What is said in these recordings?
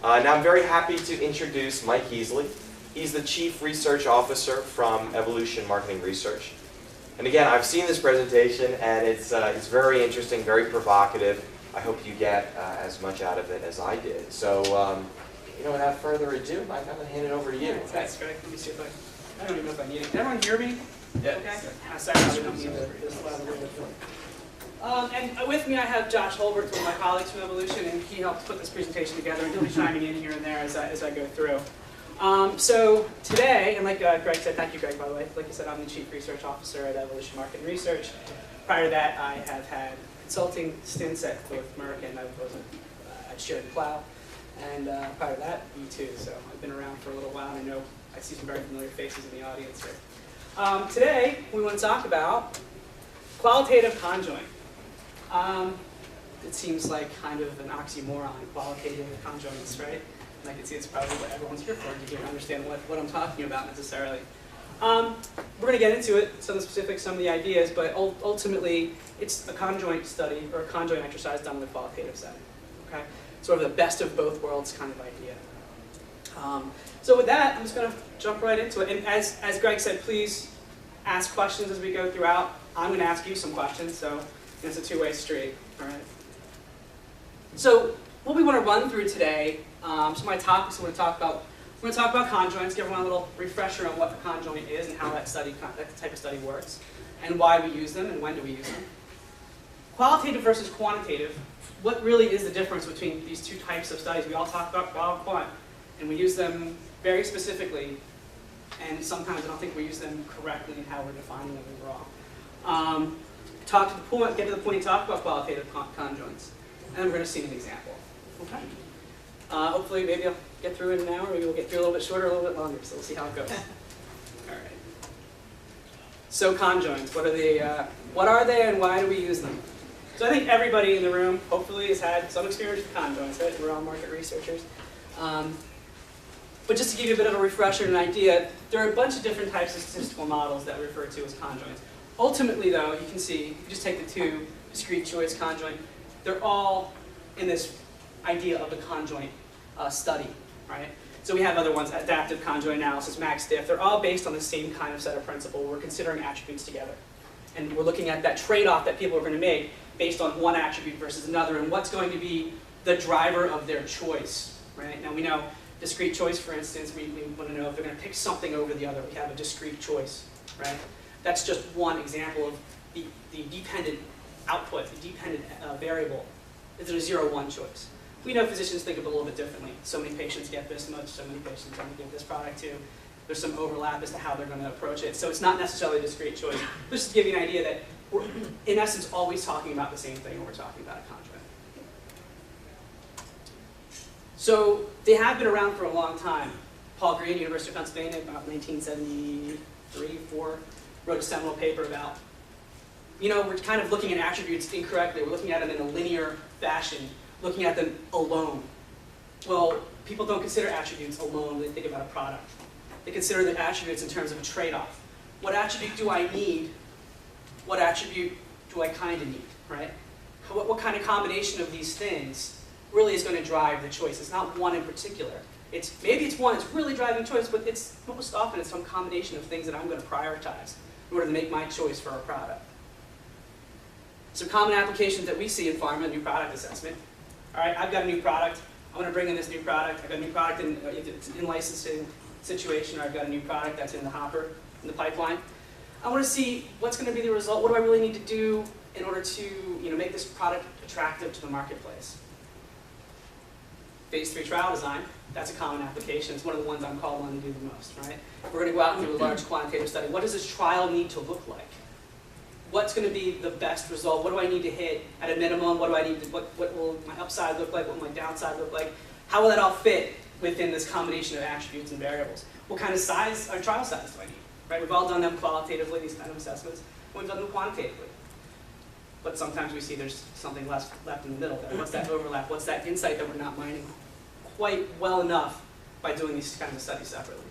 Now I'm very happy to introduce Mike Heasley. He's the Chief Research Officer from Evolution Marketing Research. And again, I've seen this presentation and it's very interesting, very provocative. I hope you get as much out of it as I did. So, without further ado, Mike, I'm going to hand it over to you. That's great. Let me see if I don't even know if I need it. Can everyone hear me? Yeah. Okay. Sorry, I don't need this loud a little bit. And with me I have Josh Holbert, one of my colleagues from Evolution, and he helped put this presentation together, and he'll be chiming in here and there as I go through. So today, and like Greg said, thank you Greg by the way, like you said, I'm the Chief Research Officer at Evolution Marketing Research. Prior to that, I have had consulting stints at both Merck and I was at Shared Plow, and prior to that, U2. So I've been around for a little while, and I know I see some very familiar faces in the audience here. Today, we want to talk about qualitative conjoint. It seems like kind of an oxymoron, qualitative conjoints, right? And I can see it's probably what everyone's here for, to understand what I'm talking about necessarily. We're going to get into it, some of the specifics, some of the ideas, but ultimately it's a conjoint study or a conjoint exercise done in a qualitative setting. Okay? Sort of the best of both worlds kind of idea. So with that, I'm just going to jump right into it. And as Greg said, please ask questions as we go throughout. I'm going to ask you some questions, so it's a two-way street. All right. So what we want to run through today, some of my topics we're going to talk about conjoints, give everyone a little refresher on what the conjoint is and how that type of study works, and why we use them and when do we use them. Qualitative versus quantitative. What really is the difference between these two types of studies? We all talk about qual and quant, and we use them very specifically, and sometimes I don't think we use them correctly in how we're defining them overall. Get to the point and talk about qualitative conjoints, and we're going to see an example. Okay. Hopefully, maybe I'll get through it in an hour. Maybe we'll get through a little bit shorter, a little bit longer. So we'll see how it goes. All right. So conjoints, what are they, and why do we use them? So I think everybody in the room, hopefully, has had some experience with conjoints, right? We're all market researchers. But just to give you a bit of a refresher and an idea, there are a bunch of different types of statistical models that we refer to as conjoints. Ultimately, though, you can see, if you just take the two, discrete choice conjoint, they're all in this idea of the conjoint study, right? So we have other ones, adaptive conjoint analysis, MAC-STIF. They're all based on the same kind of set of principle. We're considering attributes together. And we're looking at that trade-off that people are going to make based on one attribute versus another, and what's going to be the driver of their choice, right? Now we know discrete choice, for instance, we want to know if they're going to pick something over the other. We have a discrete choice, right? That's just one example of the dependent output, the dependent variable. Is it a 0-1 choice? We know physicians think of it a little bit differently. So many patients get this much, so many patients only get this product too. There's some overlap as to how they're going to approach it. So it's not necessarily a discrete choice. Just to give you an idea that we're, in essence, always talking about the same thing when we're talking about a conjoint. So they have been around for a long time. Paul Green, University of Pennsylvania, about 1973, 4, wrote a seminal paper about, we're kind of looking at attributes incorrectly. We're looking at them in a linear fashion, looking at them alone. Well, people don't consider attributes alone when they think about a product. They consider the attributes in terms of a trade-off. What attribute do I need? What attribute do I kind of need, right? What kind of combination of these things really is going to drive the choice? It's not one in particular. Maybe it's one that's really driving choice, but it's most often it's some combination of things that I'm going to prioritize in order to make my choice for a product. Some common applications that we see in pharma, new product assessment. All right, I've got a new product. I want to bring in this new product. I've got a new product in licensing situation, or I've got a new product that's in the hopper, in the pipeline. I want to see what's going to be the result. What do I really need to do in order to make this product attractive to the marketplace? Phase 3 trial design, that's a common application. It's one of the ones I'm called on to do the most, right? We're going to go out and do a large quantitative study. What does this trial need to look like? What's going to be the best result? What do I need to hit at a minimum? What do I need to, what will my upside look like? What will my downside look like? How will that all fit within this combination of attributes and variables? What kind of size or trial size do I need? Right? We've all done them qualitatively, these kind of assessments, and we've done them quantitatively. But sometimes we see there's something left in the middle there. What's that overlap? What's that insight that we're not mining quite well enough by doing these kinds of studies separately?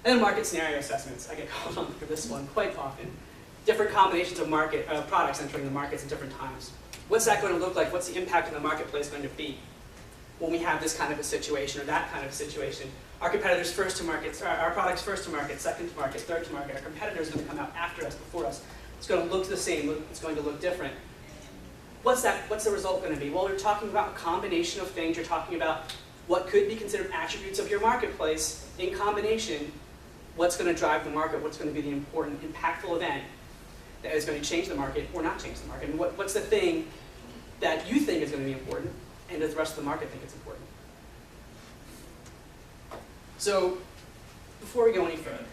And then market scenario assessments. I get called on for this one quite often. Different combinations of products entering the markets at different times. What's that going to look like? What's the impact on the marketplace going to be? when we have this kind of a situation or that kind of a situation. Our competitors first to market, our products first to market, second to market, third to market. Our competitors are going to come out after us, before us. It's going to look the same, it's going to look different. What's the result going to be? Well, we're talking about a combination of things. You're talking about what could be considered attributes of your marketplace in combination. What's going to drive the market? What's going to be the important, impactful event that is going to change the market or not change the market? And what's the thing that you think is going to be important and does the rest of the market think it's important? So before we go any further,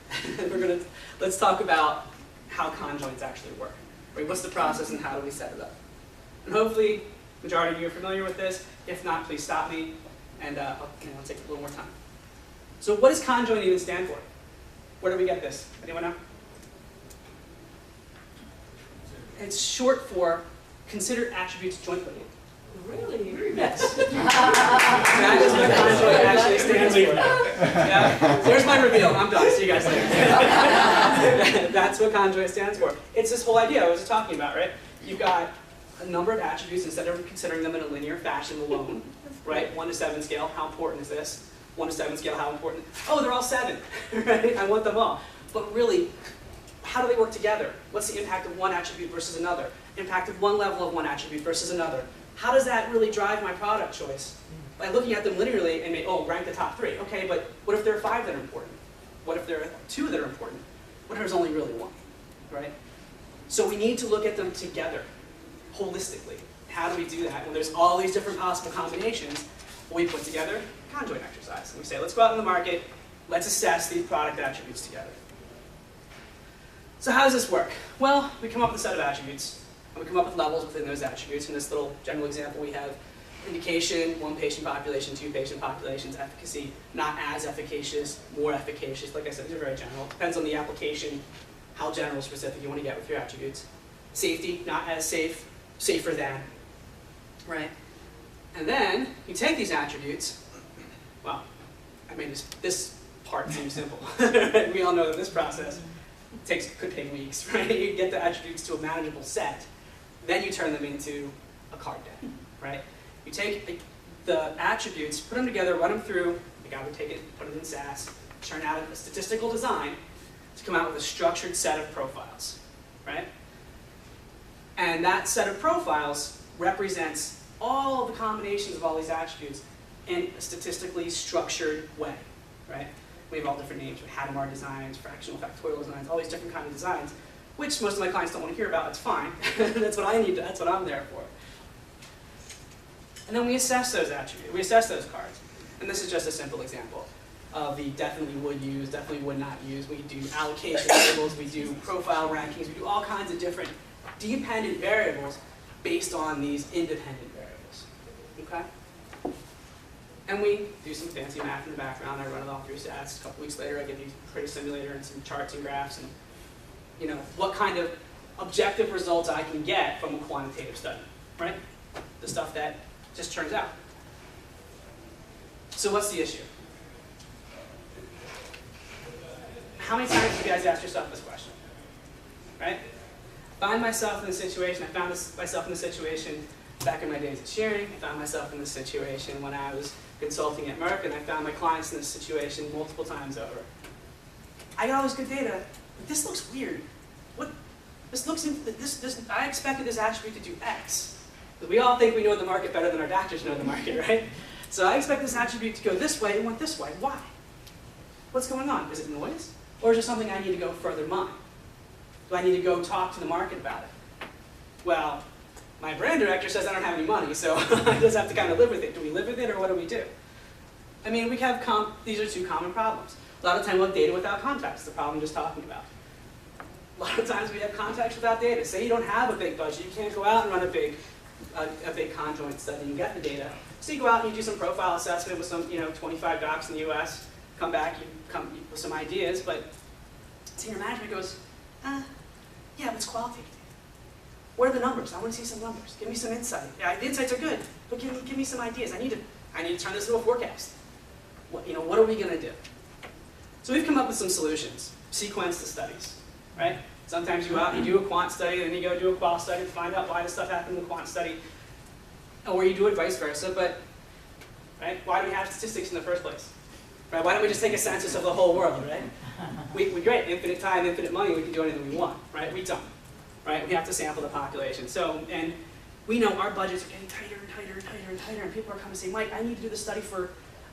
let's talk about how conjoints actually work. Right? What's the process and how do we set it up? And hopefully, the majority of you are familiar with this. If not, please stop me, and I'll take a little more time. So what does conjoint even stand for? Where do we get this? Anyone know? It's short for consider attributes jointly. Really? Yes. That is what conjoint actually stands for. Yeah. There's my reveal. I'm done. See you guys later. That's what conjoint stands for. It's this whole idea I was just talking about, right? You've got a number of attributes instead of considering them in a linear fashion alone, right? 1 to 7 scale, how important is this? 1 to 7 scale, how important? Oh, they're all 7, right? I want them all. But really, how do they work together? What's the impact of one attribute versus another? Impact of one level of one attribute versus another? How does that really drive my product choice? By looking at them linearly and rank the top 3. Okay, but what if there are 5 that are important? What if there are 2 that are important? What if there's only really 1, right? So we need to look at them together, holistically. How do we do that? When there's all these different possible combinations, we put together a conjoint exercise. And we say, let's go out in the market, let's assess these product attributes together. So how does this work? Well, we come up with a set of attributes, and we come up with levels within those attributes. In this little general example, we have indication, 1 patient population, 2 patient populations, efficacy, not as efficacious, more efficacious. Like I said, these are very general. Depends on the application, how general specific you want to get with your attributes. Safety, not as safe, safer than, right? And then you take these attributes, well, I mean, this part seems simple. We all know that this process could take weeks, right? You get the attributes to a manageable set, then you turn them into a card deck, right? You take the attributes, put them together, run them through, the guy would take it, put it in SAS, turn out a statistical design to come out with a structured set of profiles, right? And that set of profiles represents all of the combinations of all these attributes in a statistically structured way, right? We have all different names, Hadamard designs, fractional factorial designs, all these different kinds of designs, which most of my clients don't want to hear about. It's fine. That's what I need. That's what I'm there for. And then we assess those attributes. We assess those cards. And this is just a simple example of the definitely would use, definitely would not use. We do allocation tables, we do profile rankings, we do all kinds of different dependent variables based on these independent variables. Okay? And we do some fancy math in the background. I run it all through stats. A couple weeks later, I give you a pretty simulator and some charts and graphs and what kind of objective results I can get from a quantitative study, right? The stuff that just turns out. So what's the issue? How many times have you guys asked yourself this question, right? I found myself in this situation back in my days at Shearing. I found myself in this situation when I was consulting at Merck, and I found my clients in this situation multiple times over. I got all this good data, but this looks weird. I expected this attribute to do X. Because we all think we know the market better than our doctors know the market, right? So I expect this attribute to go this way and went this way. Why? What's going on? Is it noise? Or is it something I need to go further mine? Do I need to go talk to the market about it? Well, my brand director says I don't have any money, so I just have to kind of live with it. Do we live with it, or what do we do? I mean, we have these are 2 common problems. A lot of time we have data without context, the problem I'm just talking about. A lot of times we have context without data. Say you don't have a big budget, you can't go out and run a big conjoint study and get the data. So you go out and you do some profile assessment with some 25 docs in the US, come back, you come with some ideas, but senior management goes, yeah, but it's qualitative. What are the numbers? I want to see some numbers. Give me some insight. Yeah, the insights are good, but give me some ideas. I need to turn this into a forecast. What are we going to do? So we've come up with some solutions. Sequence the studies, right? Sometimes you go out and you do a quant study, then you go do a qual study to find out why this stuff happened in the quant study, or you do it vice versa. But right? Why do we have statistics in the first place? Right? Why don't we just take a census of the whole world, right? We're great, infinite time, infinite money, we can do anything we want, right? We don't, right? We have to sample the population. So, and we know our budgets are getting tighter and tighter and tighter and tighter, and people are coming and saying, Mike, I need to do this study for,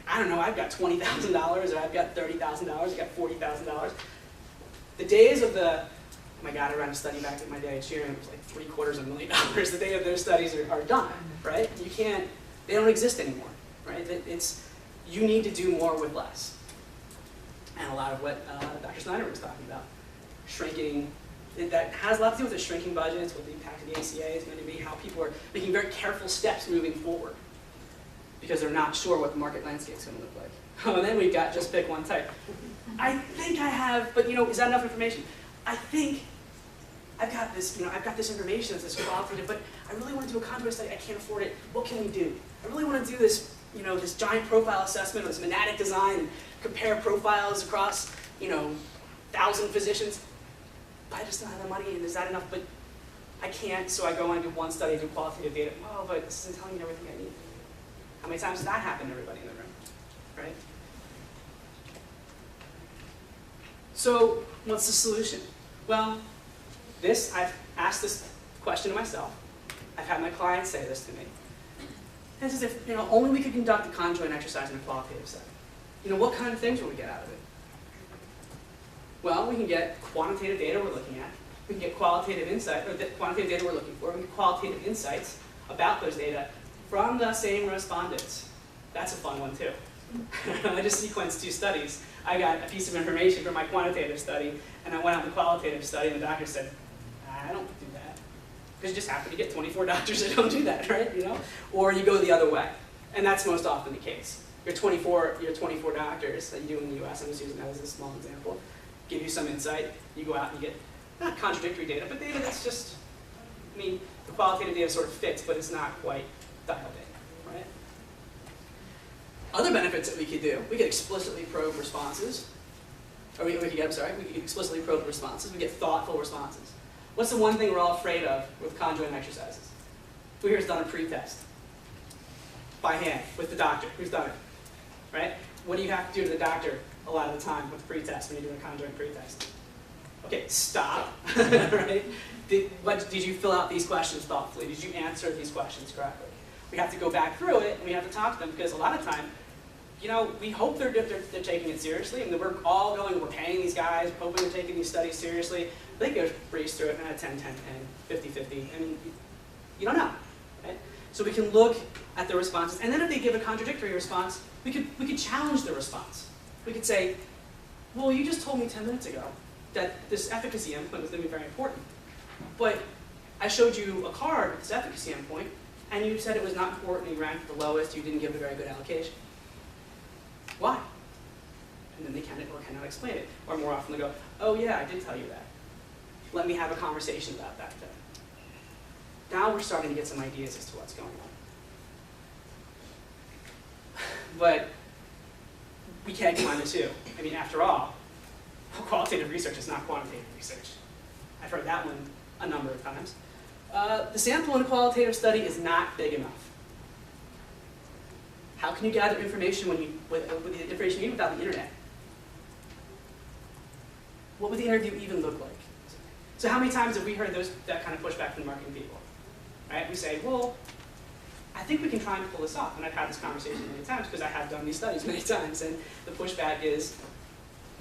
I don't know, I've got $20,000, or I've got $30,000, I've got $40,000. The days of the, oh my God, I ran a study back in my day at Shearing, it was like $750,000. The day of those studies are done, right? You can't, they don't exist anymore, right? It's, you need to do more with less. And a lot of what Dr. Snyder was talking about, shrinking, that has a lot to do with the shrinking budgets, what the impact of the ACA is going to be, how people are making very careful steps moving forward because they're not sure what the market landscape is going to look like. Oh, and then we've got just pick one type. I think I have, but is that enough information? I think I've got this, I've got this information that's this qualitative, but I really want to do a conjoint study, I can't afford it. What can we do? I really want to do this, this giant profile assessment, or this monadic design, and compare profiles across, 1,000 physicians. I just don't have the money, and is that enough? But I can't, so I go on and do one study, do qualitative data. Oh, but this isn't telling me everything I need. How many times has that happened to everybody in the room, right? So what's the solution? Well, I've asked this question to myself. I've had my clients say this to me. This is if only we could conduct a conjoint exercise in a qualitative setting. What kind of things will we get out of it? Well, we can get quantitative data we're looking at. We can get qualitative insight, or the quantitative data we're looking for. We can get qualitative insights about those data from the same respondents. That's a fun one too. I just sequenced 2 studies. I got a piece of information from my quantitative study, and I went out to the qualitative study, and the doctor said, I don't do that. Because you just happen to get 24 doctors that don't do that, right? Or you go the other way. And that's most often the case. Your 24 doctors that you do in the US, I'm just using that as a small example, give you some insight. You go out and you get, not contradictory data, but data that's just, the qualitative data sort of fits, but it's not quite dialed in, right? Other benefits that we could do, we could explicitly probe responses. Or we could explicitly probe responses. We get thoughtful responses. What's the one thing we're all afraid of with conjoint exercises? Who here has done a pre-test? By hand, with the doctor. Who's done it? Right? What do you have to do to the doctor a lot of the time with the pre-test when you're doing a conjoint pre-test? Okay, stop. Right? Did you fill out these questions thoughtfully? Did you answer these questions correctly? We have to go back through it, and we have to talk to them, because a lot of time, we hope they're taking it seriously, and we're all we're paying these guys, hoping they're taking these studies seriously. They go breeze through it, and 10, 10, 10, 50, 50. You don't know, right? So we can look at the responses, and then if they give a contradictory response, we could challenge the response. We could say, well, you just told me 10 minutes ago that this efficacy endpoint was going to be very important, but I showed you a card with this efficacy endpoint, and you said it was not important, you ranked the lowest, you didn't give a very good allocation. Why? And then they cannot explain it. Or more often they go, oh yeah, I did tell you that. Let me have a conversation about that then. Now we're starting to get some ideas as to what's going on. But we can't combine the two. After all, qualitative research is not quantitative research. I've heard that one a number of times. The sample in a qualitative study is not big enough. How can you gather information with the information you need without the internet? What would the interview even look like? So how many times have we heard that kind of pushback from marketing people? Right? We say, well, I think we can try and pull this off. And I've had this conversation many times because I have done these studies many times. And the pushback is,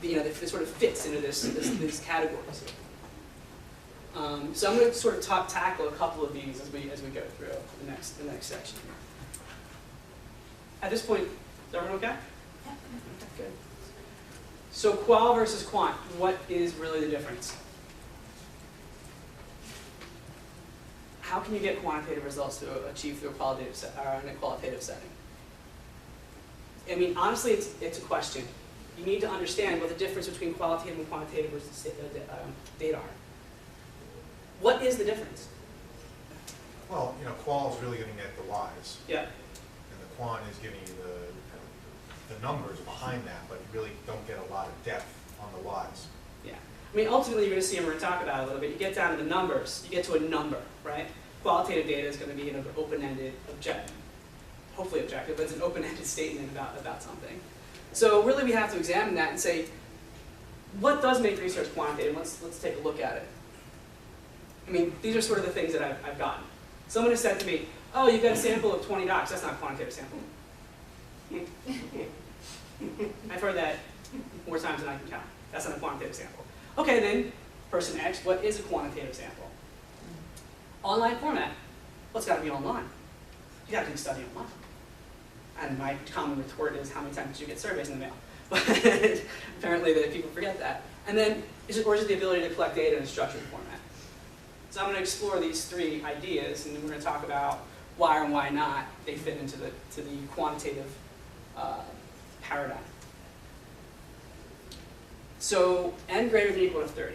this sort of fits into these categories. So I'm going to sort of tackle a couple of these as we go through the next section. At this point, is everyone okay? Yeah. Good. So qual versus quant, what is really the difference? How can you get quantitative results to achieve through a qualitative or in a qualitative setting? Honestly, it's a question. You need to understand what the difference between qualitative and quantitative versus data are. What is the difference? Well, qual is really getting at the whys. Yeah. And the quant is giving you the numbers behind that, but you really don't get a lot of depth on the whys. Yeah. Ultimately, you're going to see, and we're going to talk about it a little bit, you get down to the numbers, you get to a number, right? Qualitative data is going to be an open-ended, hopefully objective, but it's an open-ended statement about something. So really we have to examine that and say, what does make research quantitative? Let's take a look at it. I mean, these are sort of the things that I've gotten. Someone has said to me, oh, you've got a sample of 20 docs. That's not a quantitative sample. I've heard that more times than I can count. That's not a quantitative sample. Okay, then, person X, what is a quantitative sample? Online format. Well, it's got to be online. You got to do study online. And my common retort is, how many times did you get surveys in the mail? But apparently people forget that. And then, is it the ability to collect data in a structured format? So I'm going to explore these three ideas, and then we're going to talk about why or why not they fit into the quantitative paradigm. So n greater than or equal to 30.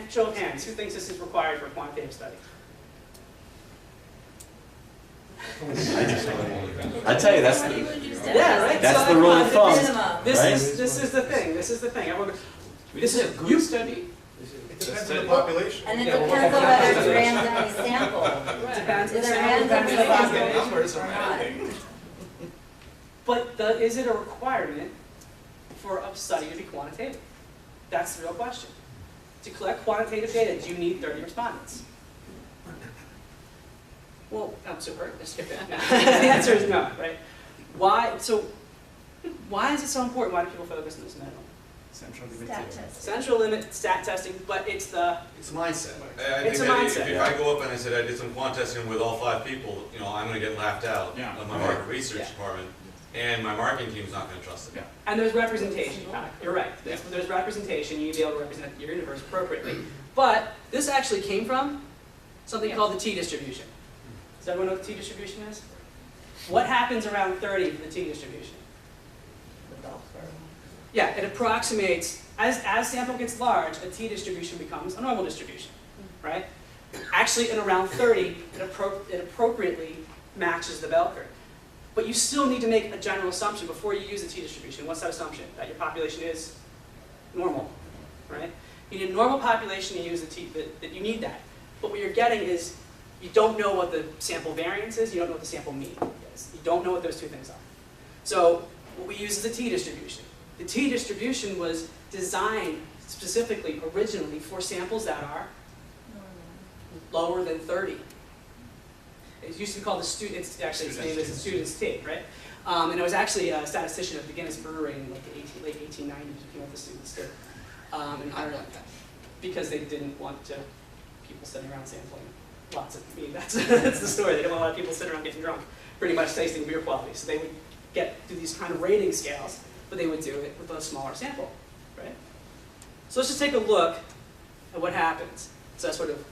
Show of hands, who thinks this is required for a quantitative study? I tell you, that's Yeah, right? that's So the rule of thumb. This right? is the thing. This is the thing. This is a good study. It depends on the population. And it depends on whether it's randomly sampled. Depends on Is the it sample, randomly depends on the sampled population. or not? But is it a requirement for a study to be quantitative? That's the real question. To collect quantitative data, do you need 30 respondents? Well, I'm super. Let's skip that. No. The answer is no, right? Why? So, why is it so important? Why do people focus on this minimum? Stat test. Central limit, stat testing, but it's the It's mindset. It's a mindset. If I go up and I said I did some quant testing with all 5 people, I'm going to get laughed out Yeah. of my market research Yeah. department, and my marketing team's not going to trust it. Yeah. and there's representation. You're right. There's representation. You need to be able to represent your universe appropriately. But this actually came from something called the t-distribution. Does everyone know what the t-distribution is? What happens around 30 for the t-distribution? Yeah, it approximates, as sample gets large, a t-distribution becomes a normal distribution, right? Actually, in around 30, it appropriately matches the bell curve. But you still need to make a general assumption before you use the t-distribution. What's that assumption? That your population is normal, right? You need a normal population to use the t, that you need that. But what you're getting is, you don't know what the sample variance is, you don't know what the sample mean is. You don't know what those two things are. So what we use is the t-distribution. The t-distribution was designed specifically, originally, for samples that are lower than 30. It used to be called the student, it's actually its name is the student's t, right? And it was actually a statistician at the Guinness Brewery in like the late 1890s who came up with the student's t in Ireland, because they didn't want people sitting around sampling lots of, that's the story. They didn't want a lot of people sitting around getting drunk, pretty much tasting beer quality. So they would do these kind of rating scales, but they would do it with a smaller sample, right? So let's just take a look at what happens. So I sort of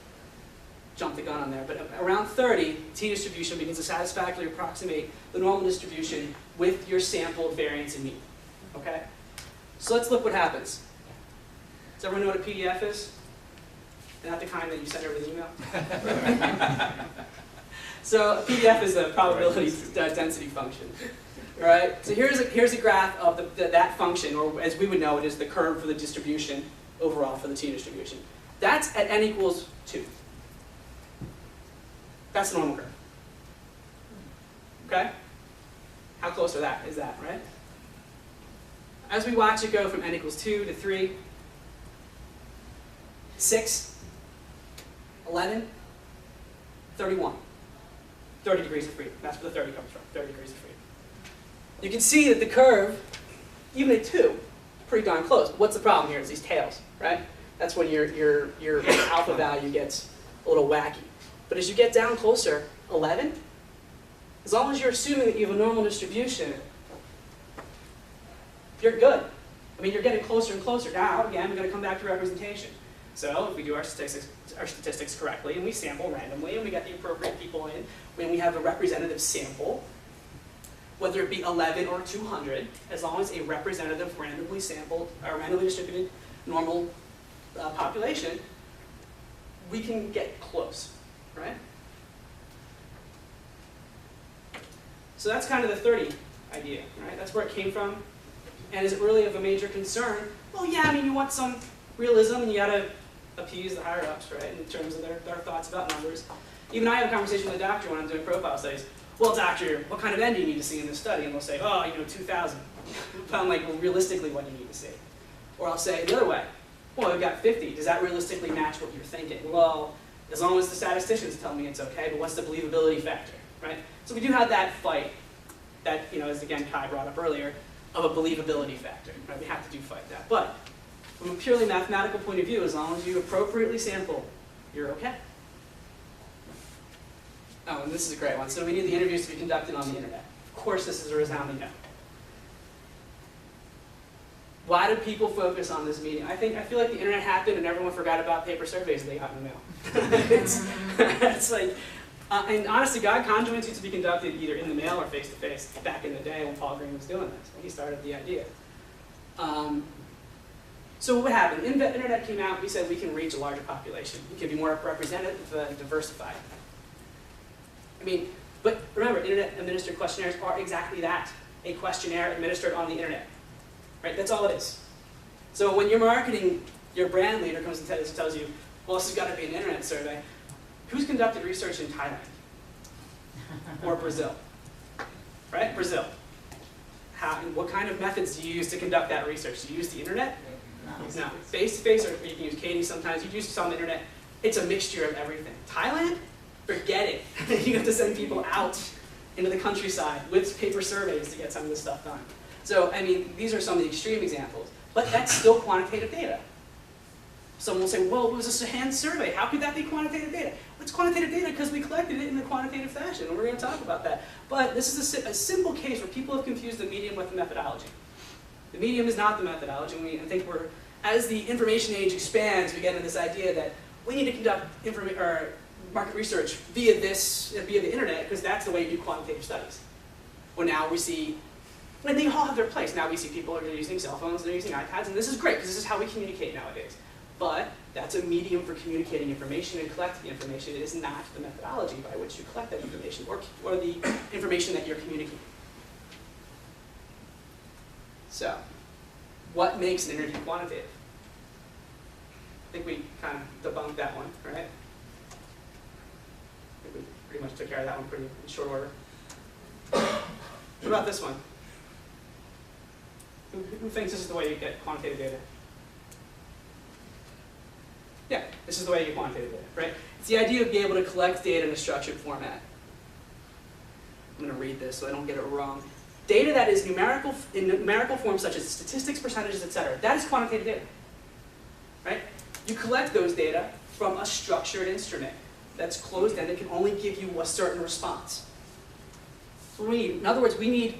jumped the gun on there, but around 30, t-distribution begins to satisfactorily approximate the normal distribution with your sampled variance and mean, okay? So let's look what happens. Does everyone know what a PDF is? Not the kind that you send over the email? So a PDF is a probability density function. All right? So here's a graph of that function, or as we would know it is the curve for the distribution overall for the t-distribution. That's at n equals 2. That's the normal curve. Okay? How close to that is that, right? As we watch it go from n equals 2 to 3, 6, 11, 31. 30 degrees of freedom. That's where the 30 comes from, 30 degrees of freedom. You can see that the curve, even at 2, pretty darn close. But what's the problem here? It's these tails, right? That's when your alpha value gets a little wacky. But as you get down closer, 11, as long as you're assuming that you have a normal distribution, you're good. I mean, you're getting closer and closer. Now, again, we're going to come back to representation. So if we do our statistics correctly, and we sample randomly, and we get the appropriate people in, when we have a representative sample, whether it be 11 or 200, as long as a representative randomly sampled, or randomly distributed normal population, we can get close, right? So that's kind of the 30 idea, right? That's where it came from. And is it really of a major concern? Well, yeah, I mean, you want some realism, and you got to appease the higher-ups, right, in terms of their thoughts about numbers. Even I have a conversation with a doctor when I'm doing profile studies. well, doctor, what kind of N do you need to see in this study? And they'll say, oh, 2,000. But I'm like, well, realistically, what do you need to see? Or I'll say the other way, well, we've got 50. Does that realistically match what you're thinking? Well, as long as the statisticians tell me it's okay, but what's the believability factor, right? So we do have that fight that, as again Kai brought up earlier, of a believability factor, right? We have to fight that. But from a purely mathematical point of view, as long as you appropriately sample, you're okay. Oh, and this is a great one. So we need the interviews to be conducted on the internet. Of course, this is a resounding no. Why do people focus on this medium? I feel like the internet happened and everyone forgot about paper surveys they got in the mail. it's like, and honestly, God, conjoints used to be conducted either in the mail or face-to-face back in the day when Paul Green was doing this. When he started the idea. So what happened? The internet came out, we said we can reach a larger population. We can be more representative and diversified. But remember, internet-administered questionnaires are exactly that. A questionnaire administered on the internet. Right? That's all it is. So when you're marketing, your brand leader comes and tells you, well, this has got to be an internet survey. Who's conducted research in Thailand? Or Brazil? Right? Brazil. What kind of methods do you use to conduct that research? Do you use the internet? No. Face-to-face, or you can use Katie sometimes. You use some internet. It's a mixture of everything. Thailand? Forget it. You have to send people out into the countryside with paper surveys to get some of this stuff done. So, these are some of the extreme examples, but that's still quantitative data. Someone will say, well, it was a hand survey. How could that be quantitative data? Well, it's quantitative data because we collected it in a quantitative fashion, and we're going to talk about that. But this is a simple case where people have confused the medium with the methodology. The medium is not the methodology, and I think as the information age expands, we get into this idea that we need to conduct market research via the internet, because that's the way you do quantitative studies. Well, now we see, and they all have their place. Now we see people are using cell phones, and they're using iPads, and this is great, because this is how we communicate nowadays. But that's a medium for communicating information and collecting information. It is not the methodology by which you collect that information, or the information that you're communicating. So, what makes an interview quantitative? I think we kind of debunked that one, right? I think we pretty much took care of that one in short order. What about this one? Who thinks this is the way you get quantitative data? Yeah, this is the way you get quantitative data, right? It's the idea of being able to collect data in a structured format. I'm going to read this so I don't get it wrong. Data that is in numerical form, such as statistics, percentages, etc. That is quantitative data, right? You collect those data from a structured instrument that's closed and it can only give you a certain response. So in other words, we need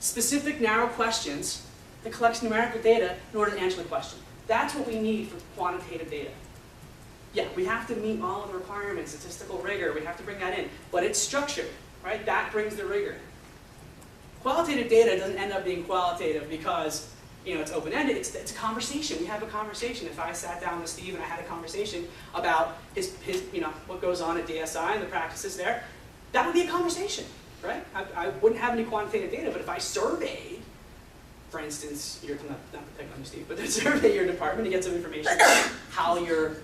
specific narrow questions that collects numerical data in order to answer the question. That's what we need for quantitative data. Yeah, we have to meet all of the requirements, statistical rigor, we have to bring that in, but it's structured, right? That brings the rigor. Qualitative data doesn't end up being qualitative because it's open-ended. It's a conversation. We have a conversation. If I sat down with Steve and I had a conversation about his what goes on at DSI and the practices there, that would be a conversation, right? I wouldn't have any quantitative data, but if I surveyed, for instance, not to pick on you, Steve, but to survey your department to get some information about how your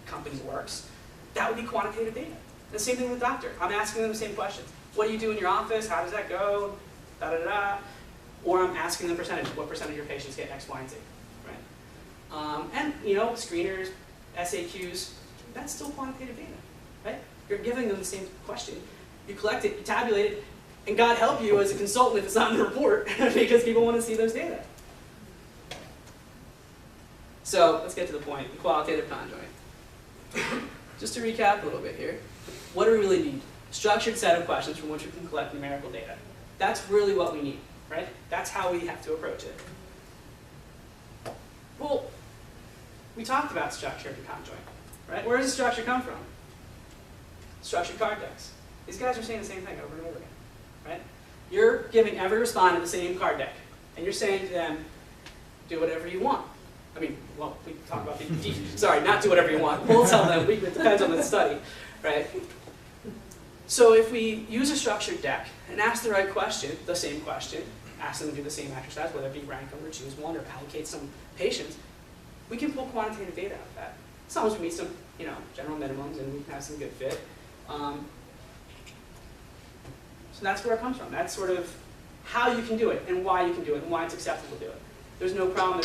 company works, that would be quantitative data. The same thing with the doctor. I'm asking them the same questions. What do you do in your office? How does that go? Da-da-da. Or I'm asking them percentage. What percentage of your patients get X, Y, and Z? Right? And screeners, SAQs, that's still quantitative data, right? You're giving them the same question. You collect it, you tabulate it, and God help you as a consultant if it's not in the report, because people want to see those data. So let's get to the point, the qualitative conjoint. Just to recap a little bit here, what do we really need? A structured set of questions from which we can collect numerical data. That's really what we need, right? That's how we have to approach it. Well, we talked about structured conjoint, right? Where does the structure come from? Structured card decks. These guys are saying the same thing over and over again, right? You're giving every respondent the same card deck, and you're saying to them, do whatever you want. Well, we talk about sorry, not do whatever you want. We'll tell them, it depends on the study, right? So if we use a structured deck and ask the right question, the same question, ask them to do the same exercise, whether it be rank them or choose one or allocate some patients, we can pull quantitative data out of that. Sometimes we meet some, general minimums and we can have some good fit. So that's where it comes from. That's sort of how you can do it and why you can do it and why it's acceptable to do it. There's no problem,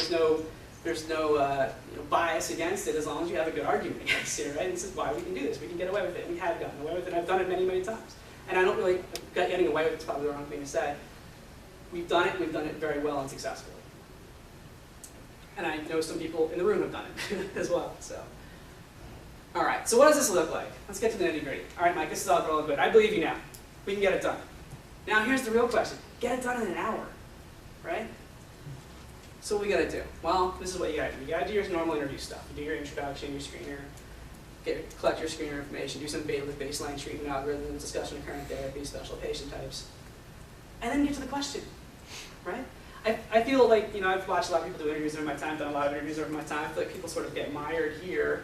there's no bias against it as long as you have a good argument against it, right? This is why we can do this. We can get away with it. We have gotten away with it. I've done it many, many times. And I don't really, getting away with it's probably the wrong thing to say. We've done it very well and successfully. And I know some people in the room have done it as well, so. All right, so what does this look like? Let's get to the nitty gritty. All right, Mike, this is all good. I believe you now. We can get it done. Now here's the real question. Get it done in an hour, right? So what we gotta do? Well, this is what you gotta do. You gotta do your normal interview stuff. You do your introduction, your screener, collect your screener information, do some baseline treatment algorithms, discussion of current therapy, special patient types, and then get to the question, right? I feel like, I've watched a lot of people do interviews over my time, done a lot of interviews over my time. I feel like people sort of get mired here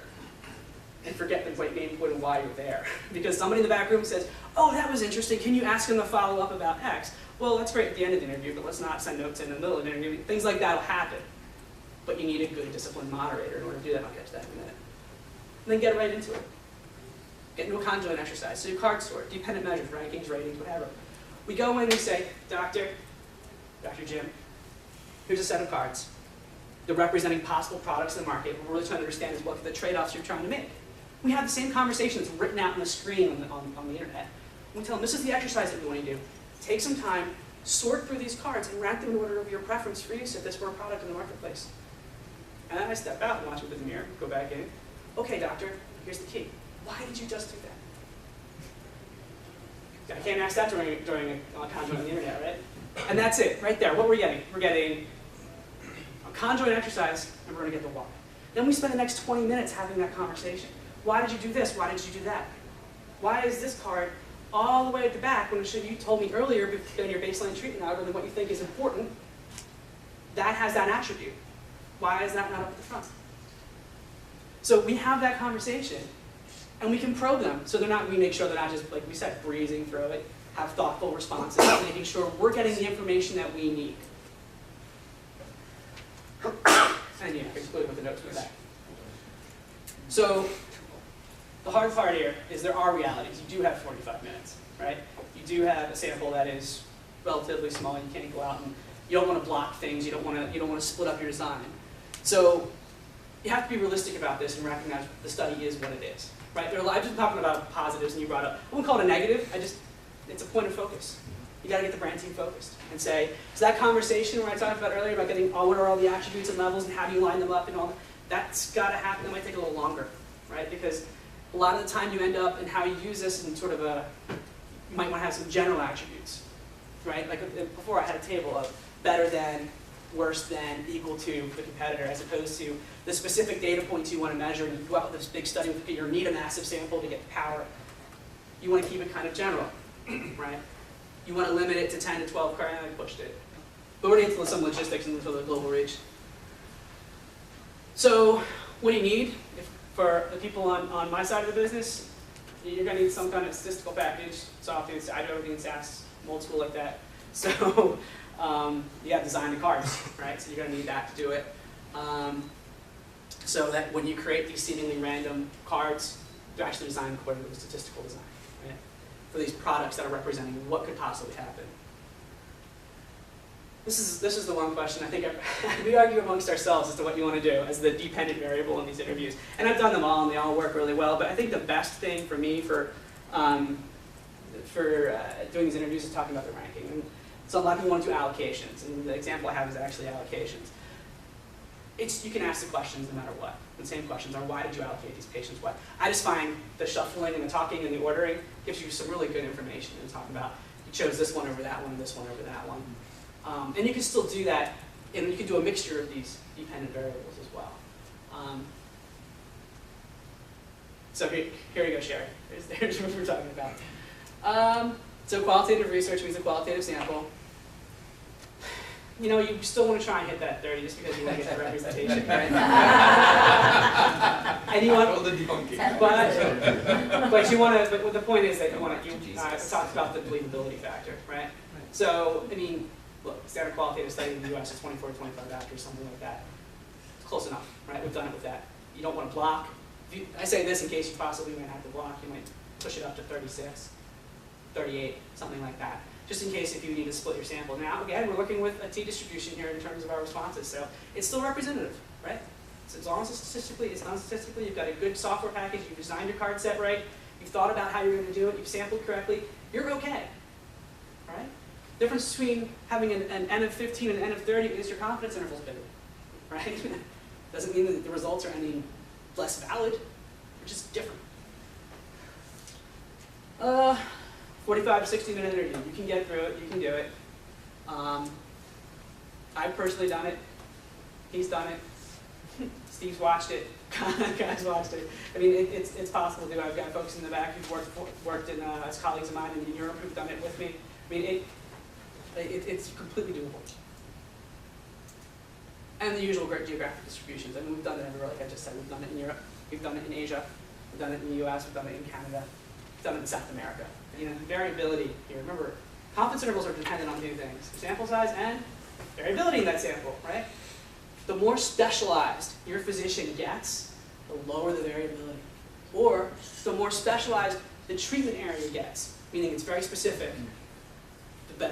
and forget the main point of why you're there. Because somebody in the back room says, oh, that was interesting, can you ask them to follow up about X? Well, that's great at the end of the interview, but let's not send notes in the middle of the interview. Things like that will happen. But you need a good, disciplined moderator in order to do that. I'll get to that in a minute. And then get right into it. Get into a conjoint exercise. So do card sort, dependent measures, rankings, ratings, whatever. We go in and we say, Dr. Jim, here's a set of cards. They're representing possible products in the market. What we're really trying to understand is what are the trade-offs you're trying to make. We have the same conversation that's written out on the screen on the internet. We tell them, this is the exercise that we want you to do. Take some time, sort through these cards, and rank them in order of your preference for use if this were a product in the marketplace. And then I step out and watch it with the mirror, go back in. Okay, doctor, here's the key. Why did you just do that? I can't ask that during a conjoint on the internet, right? And that's it, right there. What we're getting? We're getting a conjoint exercise, and we're going to get the why. Then we spend the next 20 minutes having that conversation. Why did you do this? Why did you do that? Why is this card all the way at the back when you told me earlier in your baseline treatment algorithm what you think is important? That has that attribute. Why is that not up at the front? So we have that conversation, and we can probe them so we make sure they're not just, like we said, breezing through it, have thoughtful responses, making sure we're getting the information that we need. And yeah, including with the notes in the back. So the hard part here is there are realities. You do have 45 minutes, right? You do have a sample that is relatively small. You can't go out and you don't want to block things. You don't want to split up your design. So you have to be realistic about this and recognize the study is what it is, right? I've been talking about positives, and you brought up. I wouldn't call it a negative. It's a point of focus. You got to get the brand team focused and say, so that conversation where I talked about earlier about getting what are all the attributes and levels and how do you line them up and all that, that's got to happen. It might take a little longer, right? Because a lot of the time you end up in how you use this in sort of you might want to have some general attributes, right? Like before I had a table of better than, worse than, equal to the competitor, as opposed to the specific data points you want to measure, and you go out with this big study with you need a massive sample to get the power. You want to keep it kind of general, right? You want to limit it to 10 to 12 cards, and I pushed it. But we're into some logistics and the global reach. So what do you need? For the people on my side of the business, you're going to need some kind of statistical package, software. I do everything in SAS, old school like that. So you got to design the cards, right? So you're going to need that to do it. So that when you create these seemingly random cards, they're actually designed according to the statistical design, right? For these products that are representing what could possibly happen. This is the one question I think we argue amongst ourselves as to what you want to do as the dependent variable in these interviews. And I've done them all, and they all work really well. But I think the best thing for me for doing these interviews is talking about the ranking. And so a lot of people want to do allocations, and the example I have is actually allocations. You can ask the questions no matter what. The same questions are, why did you allocate these patients? What? I just find the shuffling and the talking and the ordering gives you some really good information and talk about you chose this one over that one, this one over that one. And you can still do that, and you can do a mixture of these dependent variables as well. So here you go, Sherry. Here's what we're talking about. So qualitative research means a qualitative sample. You still want to try and hit that 30 just because you want to get that representation, right? And you want, but you want to. But the point is that you want to. Talked about the believability factor, right? So look, standard qualitative study in the U.S. is 24 to 25 after something like that. It's close enough, right? We've done it with that. You don't want to block. I say this in case you possibly might have to block. You might push it up to 36. 38, something like that. Just in case if you need to split your sample. Now, again, we're looking with a t-distribution here in terms of our responses, so it's still representative, right? So as long as it's done statistically, you've got a good software package, you've designed your card set right, you've thought about how you're going to do it, you've sampled correctly, you're okay, right? The difference between having an N of 15 and an N of 30 is your confidence interval's bigger, right? Doesn't mean that the results are any less valid, they're just different. 45 to 60-minute interview. You can get through it. You can do it. I've personally done it. He's done it. Steve's watched it. Guys watched it. I mean, it's possible to do. I've got folks in the back who've worked in, as colleagues of mine in Europe who've done it with me. I mean, it's completely doable. And the usual great geographic distributions. I mean, we've done it everywhere, like I just said. We've done it in Europe. We've done it in Asia. We've done it in the US. We've done it in Canada. We've done it in South America. You know, variability here. Remember, confidence intervals are dependent on two things: sample size and variability in that sample, right? The more specialized your physician gets, the lower the variability. Or the more specialized the treatment area gets, meaning it's very specific, the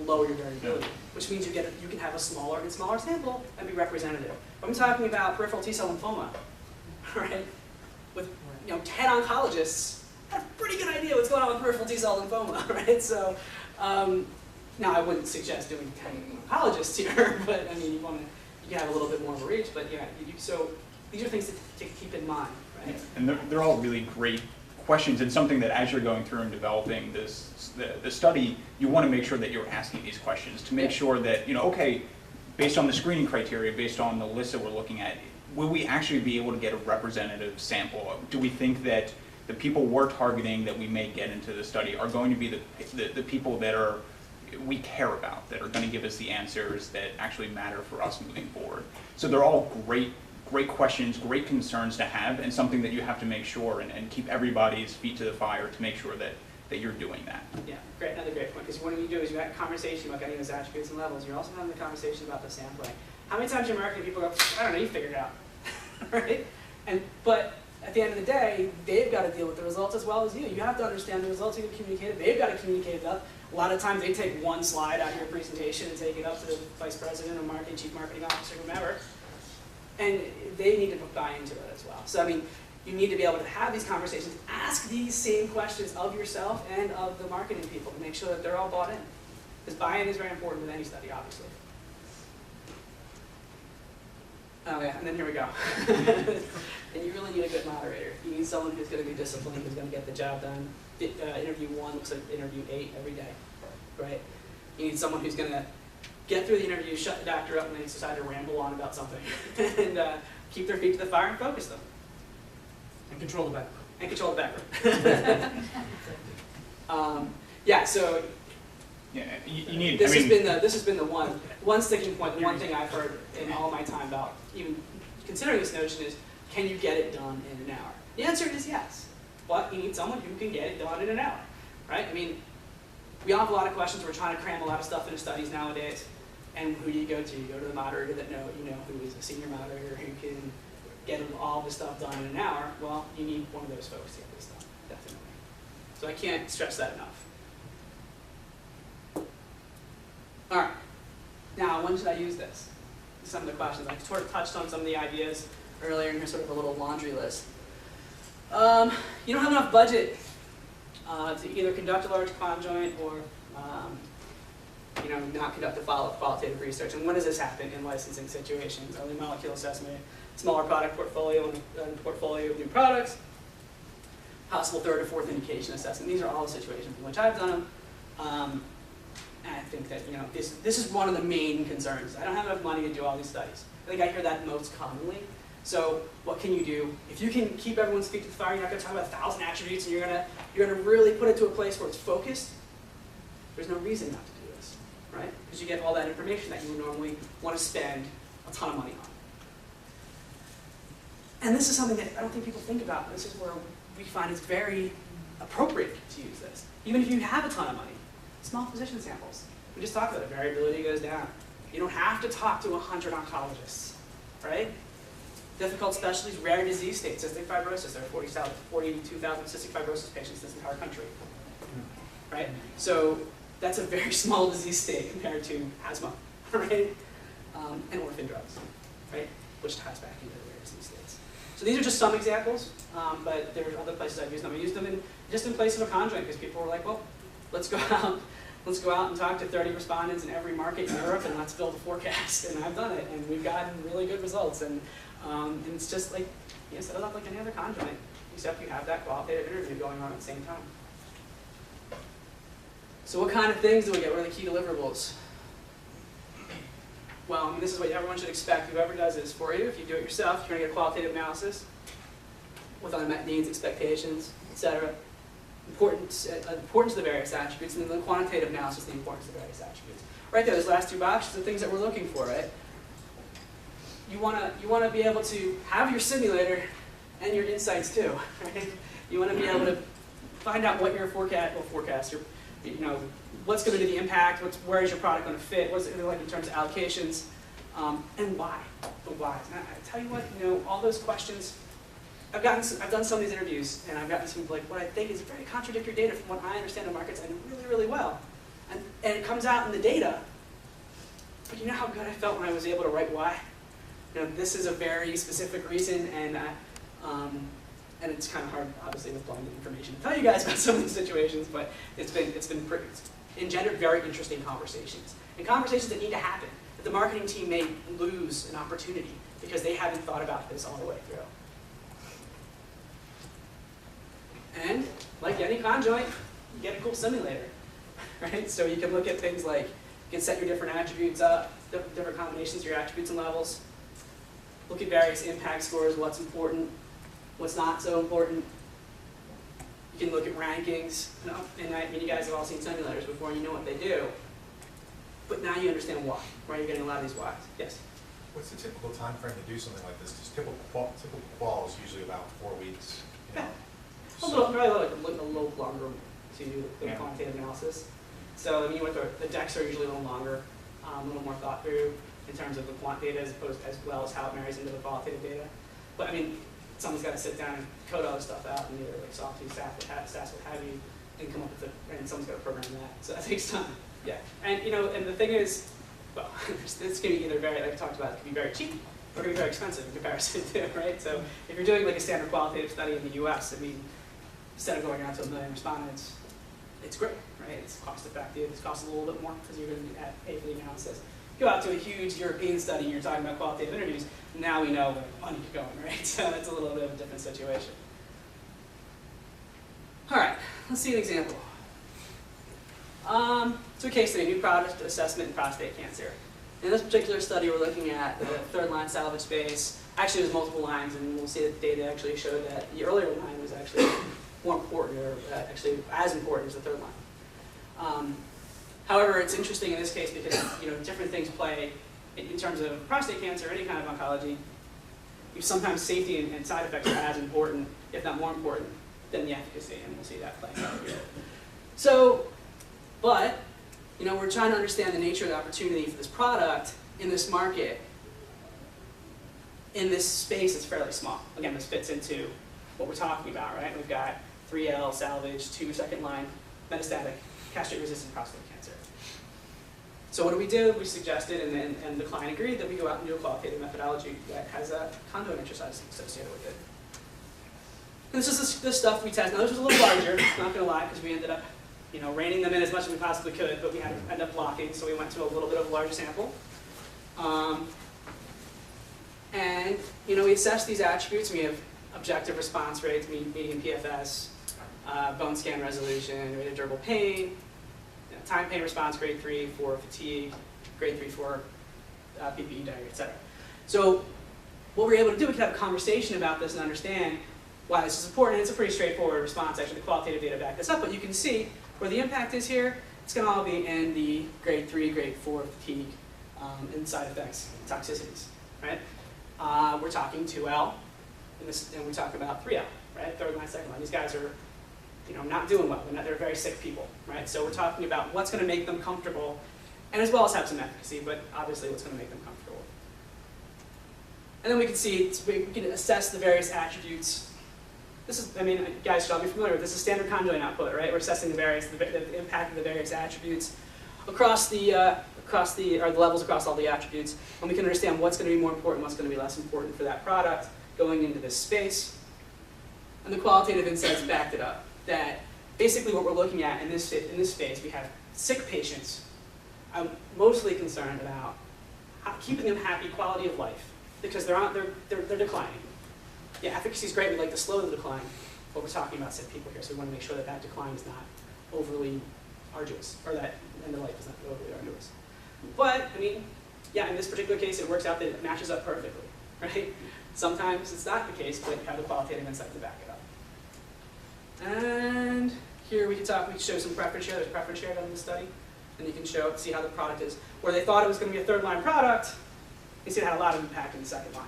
lower your variability. Which means you can have a smaller and smaller sample and be representative. I'm talking about peripheral T-cell lymphoma, right? With 10 oncologists, have a pretty good idea what's going on with peripheral T-cell lymphoma, right? So, now I wouldn't suggest doing 10 oncologists here, but I mean, you can have a little bit more of a reach, but yeah, so these are things to keep in mind, right? And they're all really great questions, and something that as you're going through and developing the study, you want to make sure that you're asking these questions to make sure that, okay, based on the screening criteria, based on the list that we're looking at, will we actually be able to get a representative sample? Do we think that the people we're targeting that we may get into the study are going to be the people that we care about, that are going to give us the answers that actually matter for us moving forward? So they're all great questions, great concerns to have, and something that you have to make sure and keep everybody's feet to the fire to make sure that you're doing that. Yeah, another great point, because what you do is you have a conversation about getting those attributes and levels. You're also having the conversation about the sampling. How many times do American people go, I don't know, you figured it out, right? But at the end of the day, they've got to deal with the results as well as you. You have to understand the results you communicated. They've got to communicate it up. A lot of times they take one slide out of your presentation and take it up to the vice president or chief marketing officer, whomever, and they need to buy into it as well. So I mean, you need to be able to have these conversations, ask these same questions of yourself and of the marketing people to make sure that they're all bought in. Because buy-in is very important with any study, obviously. Oh yeah, and then here we go. And you really need a good moderator. You need someone who's going to be disciplined, who's going to get the job done. Interview 1 looks like interview 8 every day, right? You need someone who's going to get through the interview, shut the doctor up when they decide to ramble on about something, and keep their feet to the fire and focus them. And control the background. And control the background. Yeah, so Yeah, you need. this has been the one sticking point. The one thing I've heard in all my time about even considering this notion is, can you get it done in an hour? The answer is yes, but you need someone who can get it done in an hour, right? I mean, we all have a lot of questions. We're trying to cram a lot of stuff into studies nowadays, and who do you go to? You go to the moderator that who is a senior moderator who can get all the stuff done in an hour. Well, you need one of those folks to get this done, definitely. So I can't stress that enough. All right, now when should I use this? Some of the questions. I sort of touched on some of the ideas earlier, and here's sort of a little laundry list. You don't have enough budget to either conduct a large conjoint or not conduct a follow-up qualitative research. And when does this happen in licensing situations? Early molecule assessment, smaller product portfolio and portfolio of new products, possible third or fourth indication assessment. These are all the situations in which I've done them. And I think that this is one of the main concerns. I don't have enough money to do all these studies. I think I hear that most commonly. So what can you do? If you can keep everyone's feet to the fire, you're not going to talk about 1,000 attributes, and you're going to really put it to a place where it's focused. There's no reason not to do this, right? Because you get all that information that you would normally want to spend a ton of money on. And this is something that I don't think people think about. This is where we find it's very appropriate to use this, even if you have a ton of money. Small physician samples. We just talked about it. Variability goes down. You don't have to talk to 100 oncologists, right? Difficult specialties, rare disease states, cystic fibrosis. There are 42,000 cystic fibrosis patients in this entire country. right? So that's a very small disease state compared to asthma, right? And orphan drugs, right? Which ties back into the rare disease states. So these are just some examples, but there are other places I've used them. I used them just in place of a conjoint because people were like, well, let's go out and talk to 30 respondents in every market in Europe and let's build a forecast. And I've done it, and we've gotten really good results. And it's just like, set it up like any other conjoint, except you have that qualitative interview going on at the same time. So what kind of things do we get? What are the key deliverables? Well, I mean, this is what everyone should expect. Whoever does this for you, if you do it yourself, you're going to get a qualitative analysis with unmet needs, expectations, etc. Importance of the various attributes, and then the quantitative analysis, the importance of the various attributes. Right there, those last two boxes are things that we're looking for, right? You want to be able to have your simulator and your insights too, right? You want to be able to find out what your forecast, what's going to be the impact, where is your product going to fit, what's it going to like in terms of allocations, and why, the whys. And I tell you what, all those questions. I've done some of these interviews, and I've gotten some what I think is very contradictory data from what I understand the markets I know really, really well, and it comes out in the data. But you know how good I felt when I was able to write why. This is a very specific reason, and it's kind of hard, obviously, with blinded information to tell you guys about some of these situations. But it's engendered very interesting conversations, and conversations that need to happen. That the marketing team may lose an opportunity because they haven't thought about this all the way through. And like any conjoint, you get a cool simulator, right? So you can look at things like, you can set your different attributes up, different combinations of your attributes and levels, look at various impact scores, what's important, what's not so important. You can look at rankings, and I mean, you guys have all seen simulators before, you know what they do, but now you understand why. Why you're getting a lot of these whys. Yes? What's the typical time frame to do something like this? Because typical qual is usually about 4 weeks. Yeah. Probably like a little longer to do the quantitative analysis. So I mean, the decks are usually a little longer, a little more thought through in terms of the quant data as well as how it marries into the qualitative data. But I mean, someone's got to sit down and code all this stuff out and either like sawtooth, stats, what have you, and come up with and someone's got to program that. So that takes time. Yeah. And and the thing is, well, this can be either very, like I talked about, it can be very cheap or it can be very expensive in comparison to, right? So if you're doing like a standard qualitative study in the US, I mean, instead of going out to 1 million respondents, it's great, right? It's cost effective. It costs a little bit more because you're going to pay for the analysis. Go out to a huge European study and you're talking about qualitative interviews, now we know where money is going, right? So it's a little bit of a different situation. All right, let's see an example. So a case study, new product assessment in prostate cancer. In this particular study, we're looking at the third-line salvage space. Actually, there's multiple lines, and we'll see that the data actually showed that the earlier line was actually more important, or actually as important as the third line. However, it's interesting in this case because different things play in terms of prostate cancer or any kind of oncology. Sometimes safety and side effects are as important, if not more important, than the efficacy, and we'll see that playing out here. So, but we're trying to understand the nature of the opportunity for this product in this market, in this space that's fairly small. Again, this fits into what we're talking about, right? We've got 3L, salvage, 2 second-line, metastatic, castrate-resistant prostate cancer. So what do? We suggested, and the client agreed, that we go out and do a qualitative methodology that has a conjoint exercise associated with it. And this is the stuff we test. Now this was a little larger, not going to lie, because we ended up reining them in as much as we possibly could, but we had to end up blocking, so we went to a little bit of a larger sample. And we assessed these attributes. We have objective response rates, median PFS, bone scan resolution, rate of durable pain, time pain response, grade 3 for fatigue, grade 3 for PBIRG, etc. So what we're able to do, we can have a conversation about this and understand why this is important. It's a pretty straightforward response. Actually, the qualitative data back this up, but you can see where the impact is here. It's going to all be in the grade 3, grade 4 fatigue and side effects, toxicities, right? We're talking 2L, and we talk about 3L, right? Third line, second line. These guys are not doing well. They're very sick people, right? So we're talking about what's going to make them comfortable, and as well as have some efficacy, but obviously what's going to make them comfortable. And then we can see, we can assess the various attributes this is, I mean, guys should all be familiar with this. Is standard conjoint output, right? We're assessing the impact of the various attributes across the levels across all the attributes, and we can understand what's going to be more important, what's going to be less important for that product going into this space. And the qualitative insights backed it up. That basically what we're looking at in this space, we have sick patients. I'm mostly concerned about keeping them happy, quality of life, because they're declining. Yeah, efficacy is great. We'd like to slow the decline, but we're talking about sick people here, so we want to make sure that that decline is not overly arduous, or that end of life is not overly arduous. But, I mean, yeah, in this particular case, it works out that it matches up perfectly, right? Sometimes it's not the case, but you have the qualitative insight to back it up. And here we can show some preference share. There's preference share done in the study, and you can see how the product is. Where they thought it was going to be a third-line product, you see it had a lot of impact in the second line.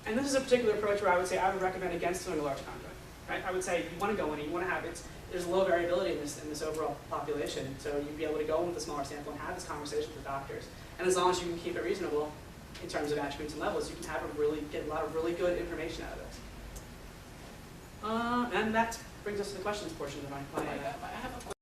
And this is a particular approach where I would say I would recommend against doing a large conjoint. Right? I would say you want to go in, you want to have it. There's low variability in this overall population, so you'd be able to go in with a smaller sample and have this conversation with the doctors. And as long as you can keep it reasonable in terms of attributes and levels, you can get a lot of really good information out of this. And that brings us to the questions portion of my I have a